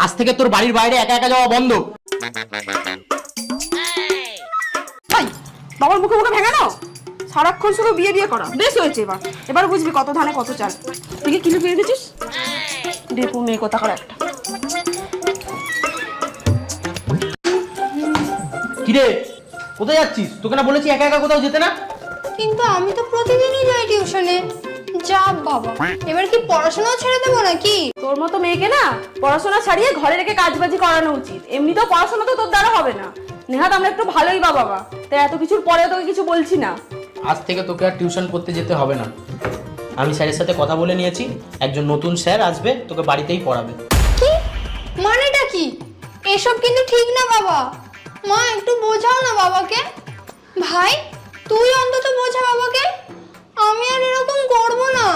আজ থেকে তোর বাড়ির বাইরে একা একা যাওয়া বন্ধ। বাবার মুখে মুখে ভেঙে নাও, সারাক্ষণ শুধু বিয়ে বিয়ে করা। বেশ হয়েছে, এবার বুঝবি কত ধানে কত চাল। তুই কি কিলো পেয়ে গেছিস? দেখো মেয়ে কথা কর একটা। কিরে কোথায় যাচ্ছিস? তোকে না বলেছি একা একা কোথাও যেতে না? কিন্তু আমি তো প্রতিদিনই যাই টিউশনে। যা বাবা, এবার কি পড়াশোনাও ছেড়ে দেবো নাকি? তোর মতো মেয়েকে না পড়াশোনা ছাড়িয়ে ঘরে রেখে কাজবাজি করানো উচিত। এমনিতেও পড়াশোনা তো তোর দ্বারা হবে না। নেহাত আমরা একটু ভালোই বাবা, তাই এত কিছুর পরেও তোকে কিছু বলছি না। আজ থেকে তোকে আর টিউশন করতে যেতে হবে না। আমি স্যারের সাথে কথা বলে নিয়েছি, একজন নতুন স্যার আসবে, তোকে বাড়িতেই পড়াবে। কি মানেটা কি? এসব কিন্তু ঠিক না বাবা। মা একটু বোঝাও না বাবাকে। ভাই তুই অন্তত বোঝা বাবাকে। আমি আর এরকম করবো না।